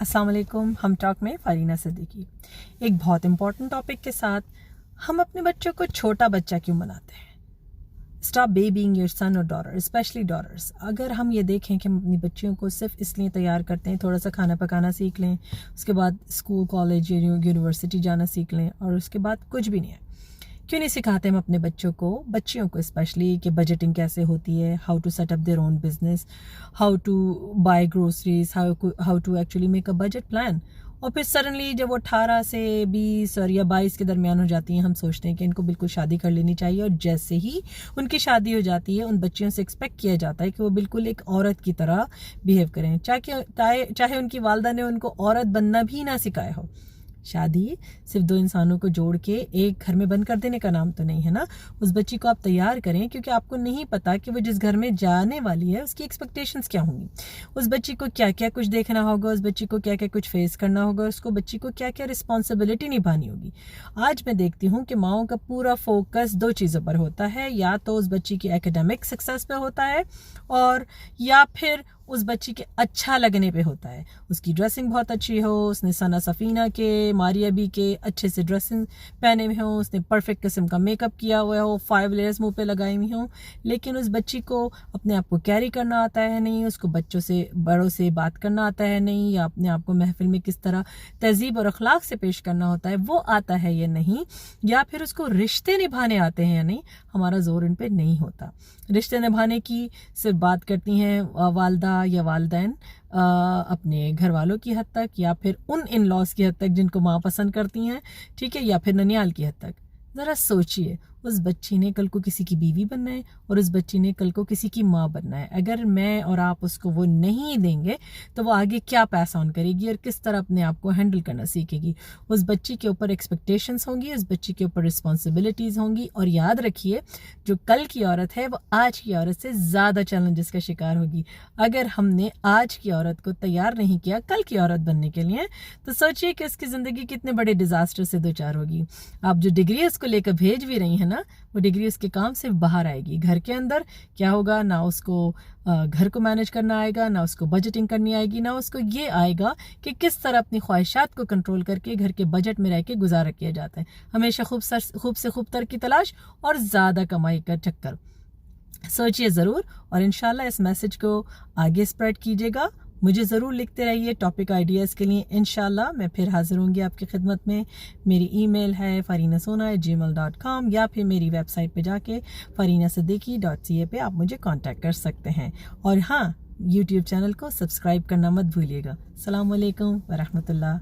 अस्सलाम वालेकुम। हम टॉक में फारीना सिद्दीकी। एक बहुत इम्पॉर्टेंट टॉपिक के साथ, हम अपने बच्चों को छोटा बच्चा क्यों बनाते हैं? स्टॉप बेबीइंग योर सन और डॉटर, स्पेशली डॉटर्स। अगर हम ये देखें कि हम अपनी बच्चियों को सिर्फ इसलिए तैयार करते हैं थोड़ा सा खाना पकाना सीख लें, उसके बाद स्कूल कॉलेज यूनिवर्सिटी जाना सीख लें और उसके बाद कुछ भी नहीं है, क्यों नहीं सिखाते हम अपने बच्चियों को स्पेशली कि बजटिंग कैसे होती है, how to set up their own business, how to buy groceries, how to actually make a budget plan. और फिर सडनली जब वो 18 से 20 और या 22 के दरमियान हो जाती हैं, हम सोचते हैं कि इनको बिल्कुल शादी कर लेनी चाहिए, और जैसे ही उनकी शादी हो जाती है उन बच्चियों से एक्सपेक्ट किया जाता है कि वो बिल्कुल एक औरत की तरह बिहेव करें, चाहे उनकी वालदा ने उनको औरत बनना भी ना सिखाया हो। शादी सिर्फ दो इंसानों को जोड़ के एक घर में बंद कर देने का नाम तो नहीं है ना। उस बच्ची को आप तैयार करें, क्योंकि आपको नहीं पता कि वो जिस घर में जाने वाली है उसकी एक्सपेक्टेशंस क्या होंगी, उस बच्ची को क्या क्या कुछ देखना होगा, उस बच्ची को क्या क्या कुछ फेस करना होगा, उसको बच्ची को क्या क्या रिस्पॉन्सिबिलिटी निभानी होगी। आज मैं देखती हूँ कि माओं का पूरा फोकस दो चीज़ों पर होता है, या तो उस बच्ची की एकेडमिक सक्सेस पे होता है, और या फिर उस बच्ची के अच्छा लगने पे होता है। उसकी ड्रेसिंग बहुत अच्छी हो, उसने सना सफीना के, मारिया बी के अच्छे से ड्रेसिंग पहने हुए हों, उसने परफेक्ट किस्म का मेकअप किया हुआ हो, 5 लेयर्स मुंह पे लगाई हुई हों, लेकिन उस बच्ची को अपने आप को कैरी करना आता है नहीं, उसको बच्चों से बड़ों से बात करना आता है नहीं, या अपने आप को महफिल में किस तरह तहजीब और अखलाक से पेश करना होता है वो आता है या नहीं, या फिर उसको रिश्ते निभाने आते हैं या नहीं, हमारा जोर इन पे नहीं होता। रिश्ते निभाने की सिर्फ बात करती हैं वालदा या वालदैन अपने घर वालों की हद तक, या फिर उन इन लॉज की हद तक जिनको माँ पसंद करती हैं, ठीक है, या फिर ननियाल की हद तक। ज़रा सोचिए, उस बच्ची ने कल को किसी की बीवी बनना है, और उस बच्ची ने कल को किसी की माँ बनना है। अगर मैं और आप उसको वो नहीं देंगे तो वो आगे क्या पैस ऑन करेगी और किस तरह अपने आप को हैंडल करना सीखेगी। उस बच्ची के ऊपर एक्सपेक्टेशंस होंगी, उस बच्ची के ऊपर रिस्पॉन्सिबिलिटीज़ होंगी, और याद रखिए, जो कल की औरत है वो आज की औरत से ज़्यादा चैलेंजेस का शिकार होगी। अगर हमने आज की औरत को तैयार नहीं किया कल की औरत बनने के लिए, तो सोचिए कि उसकी ज़िंदगी कितने बड़े डिज़ास्टर से दो चार होगी। आप जो डिग्री उसको लेकर भेज भी रही हैं ना, वो डिग्री उसके काम से बाहर आएगी। घर के अंदर क्या होगा, ना उसको घर को मैनेज करना आएगा, ना उसको बजटिंग करनी आएगी, ना उसको ये आएगा कि किस तरह अपनी ख्वाहिशात को कंट्रोल करके घर के बजट में रह के गुजारा किया जाता है। हमेशा खूब से खूब तर की तलाश और ज़्यादा कमाई का चक्कर। सोचिए ज़रूर, और इंशाल्लाह इस मैसेज को आगे स्प्रेड कीजिएगा। मुझे ज़रूर लिखते रहिए टॉपिक आइडियाज़ के लिए। इंशाल्लाह मैं फिर हाज़िर होंगी आपकी खिदमत में। मेरी ईमेल है fareenasona@gmail.com, या फिर मेरी वेबसाइट पे जाके fareenasiddiqui.ca पे आप मुझे कांटेक्ट कर सकते हैं। और हाँ, यूट्यूब चैनल को सब्सक्राइब करना मत भूलिएगा। अस्सलाम वालेकुम व रहमतुल्लाह।